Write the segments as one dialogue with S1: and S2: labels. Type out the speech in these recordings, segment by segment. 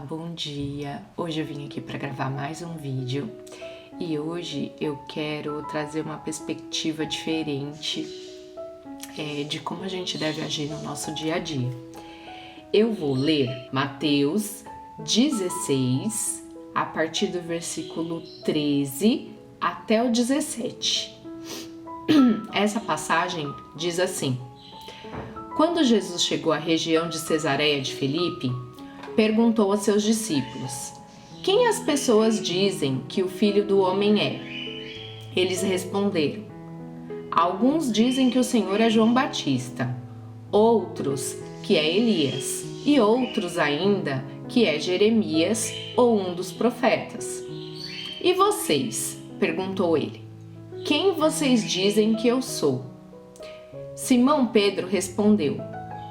S1: bom dia! Hoje eu vim aqui para gravar mais um vídeo e hoje eu quero trazer uma perspectiva diferente de como a gente deve agir no nosso dia a dia. Eu vou ler Mateus 16, a partir do versículo 13 até o 17. Essa passagem diz assim: Quando Jesus chegou à região de Cesareia de Filipe, perguntou a seus discípulos: Quem as pessoas dizem que o Filho do Homem é? Eles responderam: Alguns dizem que o Senhor é João Batista, outros que é Elias, e outros ainda que é Jeremias ou um dos profetas. E vocês? Perguntou ele. Quem vocês dizem que eu sou? Simão Pedro respondeu: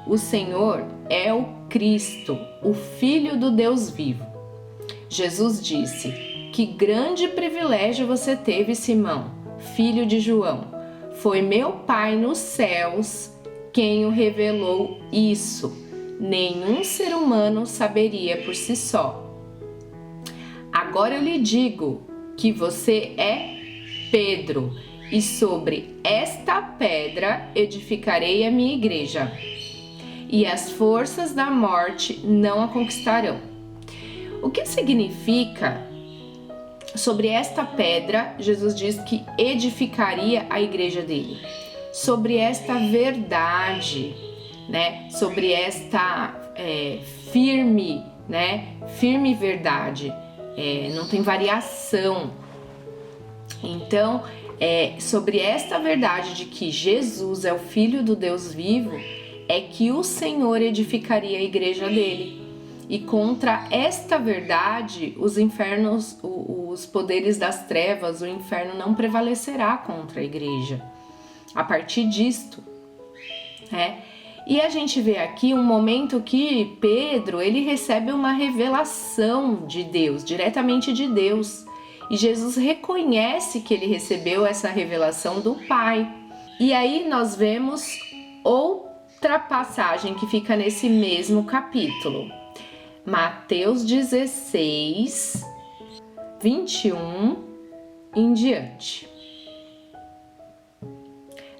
S1: O Senhor é o Cristo, o Filho do Deus vivo. Jesus disse: Que grande privilégio você teve, Simão, filho de João. Foi meu Pai nos céus quem o revelou isso. Nenhum ser humano saberia por si só. Agora eu lhe digo que você é Pedro, e sobre esta pedra edificarei a minha igreja, e as forças da morte não a conquistarão. O que significa sobre esta pedra? Jesus diz que edificaria a igreja dele. Sobre esta verdade, sobre esta firme verdade, não tem variação. Então, sobre esta verdade de que Jesus é o Filho do Deus vivo, é que o Senhor edificaria a igreja dele. E contra esta verdade, os poderes das trevas, o inferno não prevalecerá contra a igreja. A partir disto, E a gente vê aqui um momento que Pedro, ele recebe uma revelação de Deus, diretamente de Deus. E Jesus reconhece que ele recebeu essa revelação do Pai. E aí nós vemos outra passagem que fica nesse mesmo capítulo. Mateus 16, 21 em diante.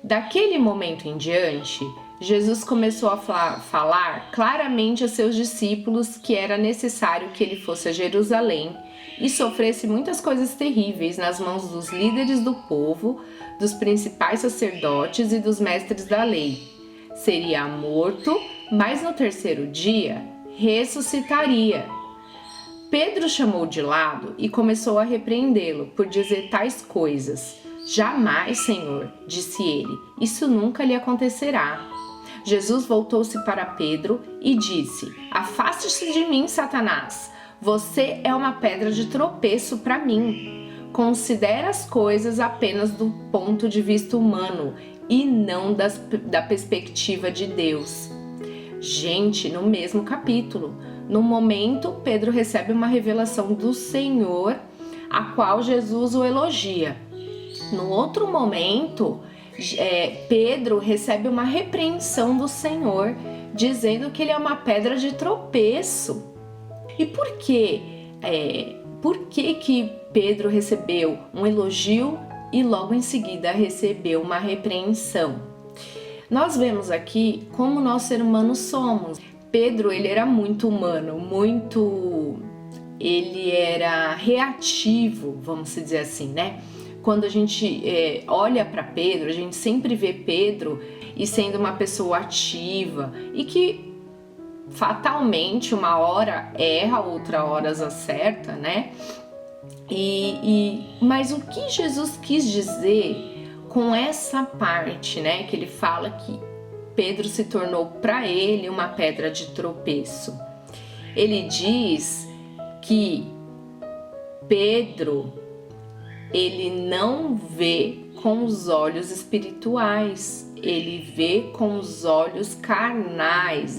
S1: Daquele momento em diante, Jesus começou a falar claramente a seus discípulos que era necessário que ele fosse a Jerusalém e sofresse muitas coisas terríveis nas mãos dos líderes do povo, dos principais sacerdotes e dos mestres da lei. Seria morto, mas no terceiro dia ressuscitaria. Pedro chamou de lado e começou a repreendê-lo por dizer tais coisas. Jamais, Senhor, disse ele, isso nunca lhe acontecerá. Jesus voltou-se para Pedro e disse: Afaste-se de mim, Satanás. Você é uma pedra de tropeço para mim. Considera as coisas apenas do ponto de vista humano e não da perspectiva de Deus. Gente, no mesmo capítulo, no momento, Pedro recebe uma revelação do Senhor, a qual Jesus o elogia. No outro momento, Pedro recebe uma repreensão do Senhor, dizendo que ele é uma pedra de tropeço. E por quê? Por que Pedro recebeu um elogio e logo em seguida recebeu uma repreensão? Nós vemos aqui como nós seres humanos somos. Pedro, ele era muito humano, ele era reativo, vamos dizer assim, Quando a gente olha para Pedro, a gente sempre vê Pedro e sendo uma pessoa ativa e que fatalmente uma hora erra, outra hora acerta, Mas o que Jesus quis dizer com essa parte, que ele fala que Pedro se tornou para ele uma pedra de tropeço? Ele diz que Pedro, ele não vê com os olhos espirituais, ele vê com os olhos carnais,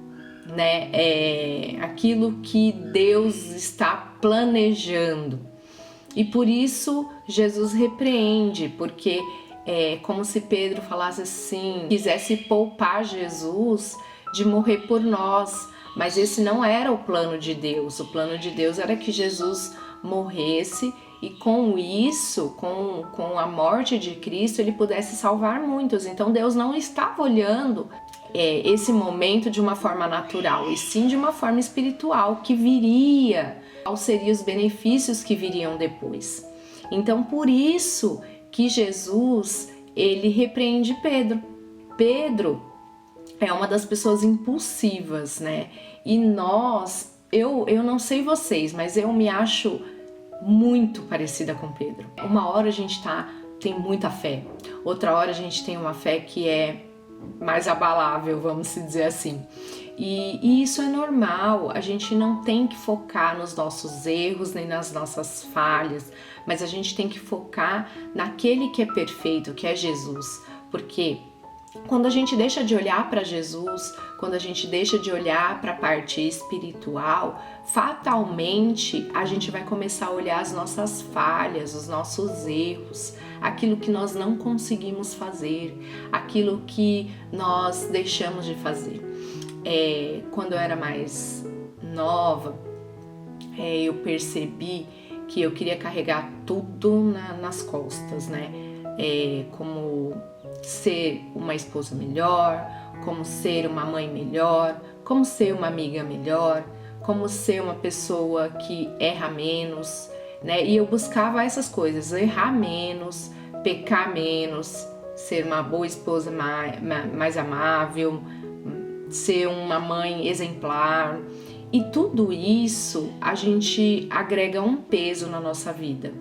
S1: aquilo que Deus está planejando. E por isso Jesus repreende, porque é como se Pedro falasse assim, quisesse poupar Jesus de morrer por nós, Mas esse não era o plano de Deus. O plano de Deus era que Jesus morresse e com isso, com a morte de Cristo, ele pudesse salvar muitos. Então Deus não estava olhando esse momento de uma forma natural, e sim de uma forma espiritual, que viria, quais seriam os benefícios que viriam depois. Então por isso que Jesus, ele repreende Pedro. Pedro é uma das pessoas impulsivas, né? E eu não sei vocês, mas eu me acho muito parecida com Pedro. Uma hora a gente tem muita fé, outra hora a gente tem uma fé que é mais abalável, vamos dizer assim. E isso é normal, a gente não tem que focar nos nossos erros nem nas nossas falhas, mas a gente tem que focar naquele que é perfeito, que é Jesus. Porque quando a gente deixa de olhar para Jesus, quando a gente deixa de olhar para a parte espiritual, fatalmente a gente vai começar a olhar as nossas falhas, os nossos erros, aquilo que nós não conseguimos fazer, aquilo que nós deixamos de fazer. Quando eu era mais nova, eu percebi que eu queria carregar tudo nas costas, né? Como ser uma esposa melhor, como ser uma mãe melhor, como ser uma amiga melhor, como ser uma pessoa que erra menos, né? E eu buscava essas coisas, errar menos, pecar menos, ser uma boa esposa mais amável, ser uma mãe exemplar. E tudo isso a gente agrega um peso na nossa vida.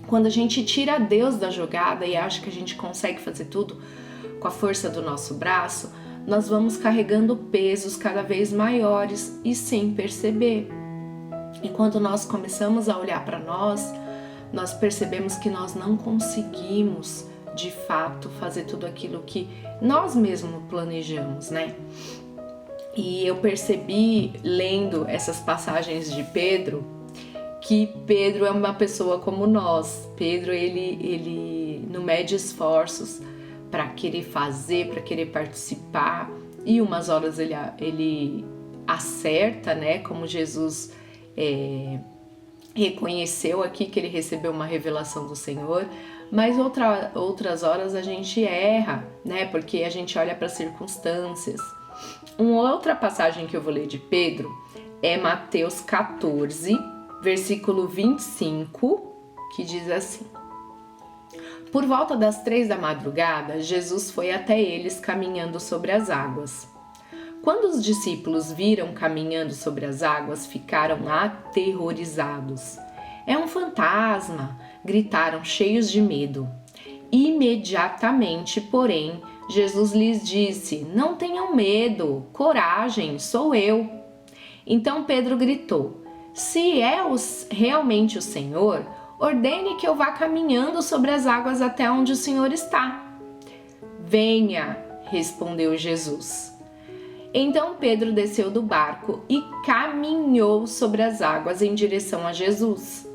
S1: Quando a gente tira Deus da jogada e acha que a gente consegue fazer tudo com a força do nosso braço, nós vamos carregando pesos cada vez maiores e sem perceber. E quando nós começamos a olhar para nós percebemos que nós não conseguimos, de fato, fazer tudo aquilo que nós mesmos planejamos, né? E eu percebi, lendo essas passagens de Pedro, que Pedro é uma pessoa como nós. Pedro, ele não mede esforços para querer fazer, para querer participar, e umas horas ele acerta, né? Como Jesus reconheceu aqui que ele recebeu uma revelação do Senhor, mas outras horas a gente erra, né? Porque a gente olha para as circunstâncias. Uma outra passagem que eu vou ler de Pedro é Mateus 14, versículo 25, que diz assim: Por volta das 3 da madrugada, Jesus foi até eles caminhando sobre as águas. Quando os discípulos viram caminhando sobre as águas, ficaram aterrorizados. É um fantasma! Gritaram cheios de medo. Imediatamente, porém, Jesus lhes disse: Não tenham medo, coragem, sou eu. Então Pedro gritou: Se é realmente o Senhor, ordene que eu vá caminhando sobre as águas até onde o Senhor está. Venha, respondeu Jesus. Então Pedro desceu do barco e caminhou sobre as águas em direção a Jesus.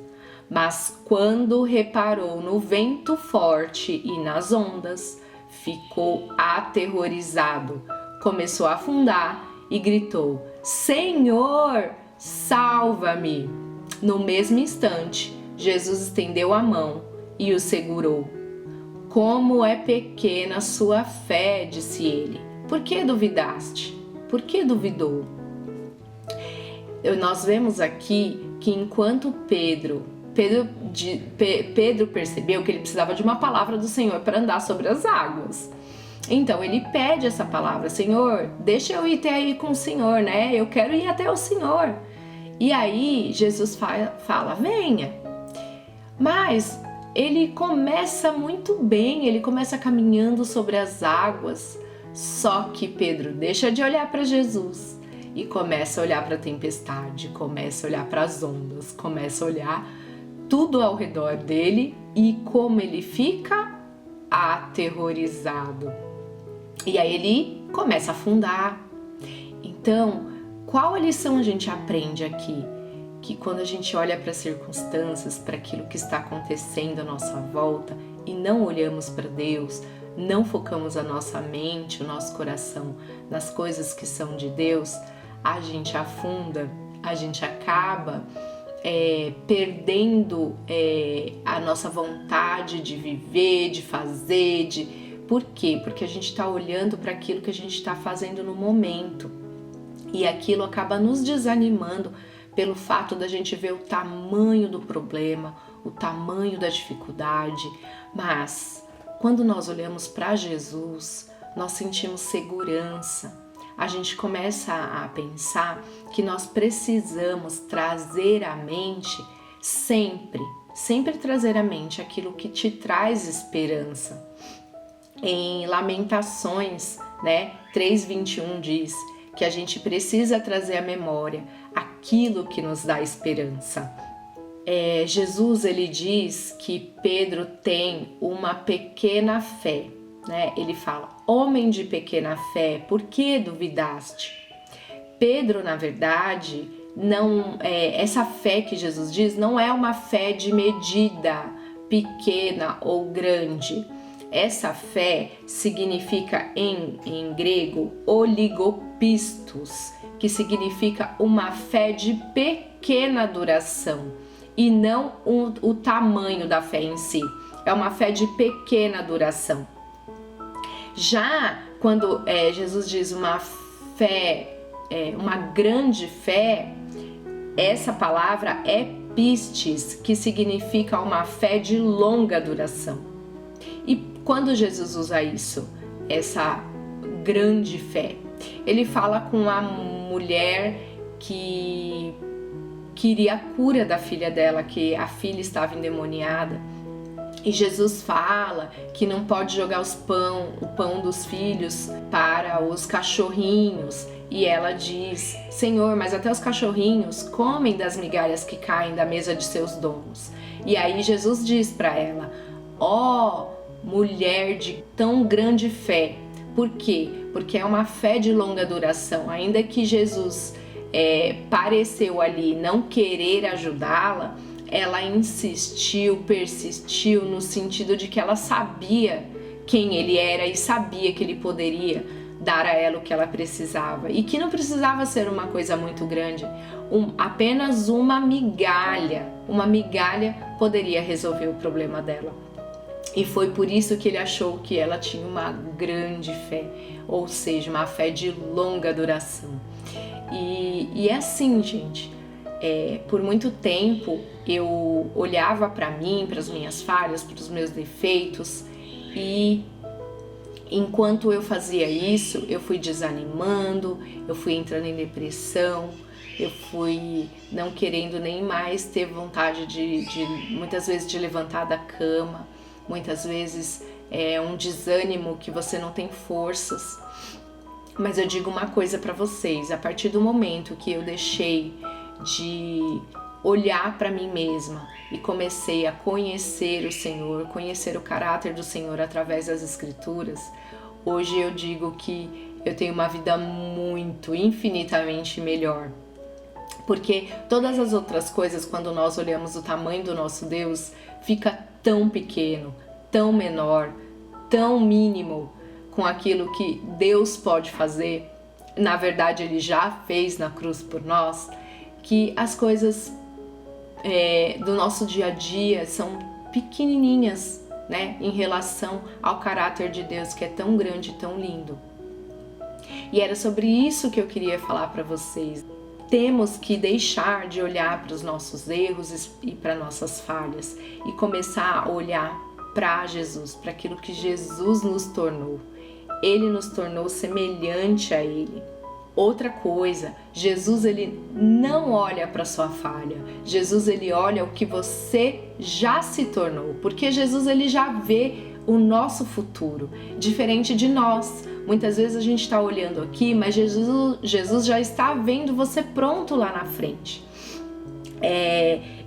S1: Mas quando reparou no vento forte e nas ondas, ficou aterrorizado, começou a afundar e gritou: Senhor, salva-me! No mesmo instante, Jesus estendeu a mão e o segurou. Como é pequena a sua fé, disse ele. Por que duvidaste? Por que duvidou? Nós vemos aqui que enquanto Pedro percebeu que ele precisava de uma palavra do Senhor para andar sobre as águas. Então ele pede essa palavra: Senhor, deixa eu ir até aí com o Senhor, né? Eu quero ir até o Senhor. E aí Jesus fala: venha. Mas ele começa muito bem, ele começa caminhando sobre as águas. Só que Pedro deixa de olhar para Jesus e começa a olhar para a tempestade, começa a olhar para as ondas, começa a olhar tudo ao redor dele, e como ele fica aterrorizado. E aí ele começa a afundar. Então, qual lição a gente aprende aqui? Que quando a gente olha para as circunstâncias, para aquilo que está acontecendo à nossa volta e não olhamos para Deus, não focamos a nossa mente, o nosso coração nas coisas que são de Deus, a gente afunda, a gente acaba perdendo a nossa vontade de viver, de fazer, Por quê? Porque a gente está olhando para aquilo que a gente está fazendo no momento e aquilo acaba nos desanimando pelo fato da gente ver o tamanho do problema, o tamanho da dificuldade. Mas quando nós olhamos para Jesus, nós sentimos segurança. A gente começa a pensar que nós precisamos trazer à mente sempre trazer à mente aquilo que te traz esperança. Em Lamentações, 3:21 diz que a gente precisa trazer à memória aquilo que nos dá esperança. Jesus, ele diz que Pedro tem uma pequena fé. Ele fala, homem de pequena fé, por que duvidaste? Pedro, na verdade, essa fé que Jesus diz não é uma fé de medida pequena ou grande. Essa fé significa em grego oligopistos, que significa uma fé de pequena duração e não o tamanho da fé em si. É uma fé de pequena duração. Já quando Jesus diz uma fé, uma grande fé, essa palavra é pistis, que significa uma fé de longa duração. E quando Jesus usa isso, essa grande fé, ele fala com a mulher que queria a cura da filha dela, que a filha estava endemoniada. E Jesus fala que não pode jogar o pão dos filhos para os cachorrinhos. E ela diz, Senhor, mas até os cachorrinhos comem das migalhas que caem da mesa de seus donos. E aí Jesus diz para ela, mulher de tão grande fé. Por quê? Porque é uma fé de longa duração. Ainda que Jesus pareceu ali não querer ajudá-la, ela insistiu, persistiu no sentido de que ela sabia quem ele era e sabia que ele poderia dar a ela o que ela precisava e que não precisava ser uma coisa muito grande, apenas uma migalha poderia resolver o problema dela. E foi por isso que ele achou que ela tinha uma grande fé, ou seja, uma fé de longa duração. E é assim, gente. Por muito tempo eu olhava para mim, para as minhas falhas, para os meus defeitos, e enquanto eu fazia isso, eu fui desanimando, eu fui entrando em depressão, eu fui não querendo nem mais ter vontade muitas vezes de levantar da cama, muitas vezes um desânimo que você não tem forças. Mas eu digo uma coisa para vocês, a partir do momento que eu deixei de olhar para mim mesma e comecei a conhecer o Senhor, conhecer o caráter do Senhor através das Escrituras, hoje eu digo que eu tenho uma vida muito, infinitamente melhor. Porque todas as outras coisas, quando nós olhamos o tamanho do nosso Deus, fica tão pequeno, tão menor, tão mínimo com aquilo que Deus pode fazer. Na verdade, Ele já fez na cruz por nós, que as coisas do nosso dia a dia são pequenininhas, em relação ao caráter de Deus, que é tão grande e tão lindo. E era sobre isso que eu queria falar para vocês. Temos que deixar de olhar para os nossos erros e para nossas falhas e começar a olhar para Jesus, para aquilo que Jesus nos tornou. Ele nos tornou semelhante a Ele. Outra coisa, Jesus ele não olha para sua falha. Jesus ele olha o que você já se tornou, porque Jesus ele já vê o nosso futuro, diferente de nós. Muitas vezes a gente está olhando aqui, mas Jesus já está vendo você pronto lá na frente.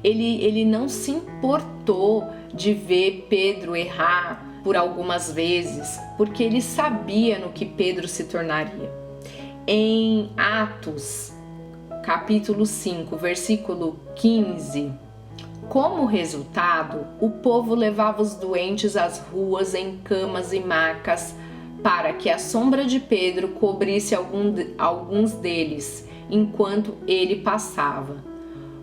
S1: Ele não se importou de ver Pedro errar por algumas vezes, porque ele sabia no que Pedro se tornaria. Em Atos, capítulo 5, versículo 15, como resultado, o povo levava os doentes às ruas em camas e macas para que a sombra de Pedro cobrisse alguns deles, enquanto ele passava.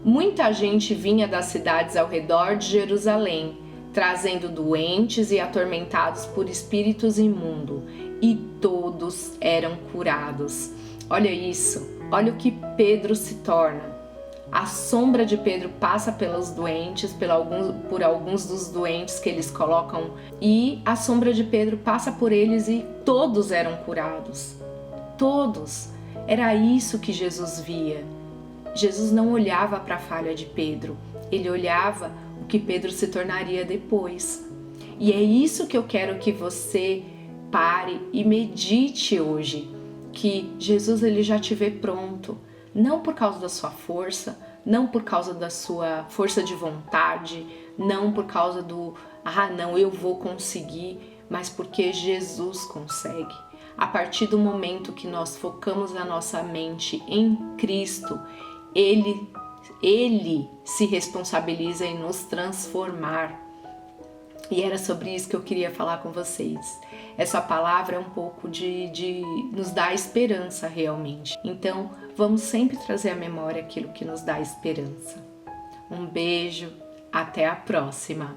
S1: Muita gente vinha das cidades ao redor de Jerusalém, trazendo doentes e atormentados por espíritos imundos, e todos eram curados. Olha isso, olha o que Pedro se torna. A sombra de Pedro passa pelos doentes, por alguns dos doentes que eles colocam, e a sombra de Pedro passa por eles e todos eram curados. Todos. Era isso que Jesus via. Jesus não olhava para a falha de Pedro, ele olhava o que Pedro se tornaria depois. E é isso que eu quero que você pare e medite hoje, que Jesus ele já te vê pronto. Não por causa da sua força, não por causa da sua força de vontade, não por causa do não, eu vou conseguir, mas porque Jesus consegue. A partir do momento que nós focamos a nossa mente em Cristo, Ele se responsabiliza em nos transformar. E era sobre isso que eu queria falar com vocês. Essa palavra é um pouco de nos dar esperança realmente. Então, vamos sempre trazer à memória aquilo que nos dá esperança. Um beijo, até a próxima!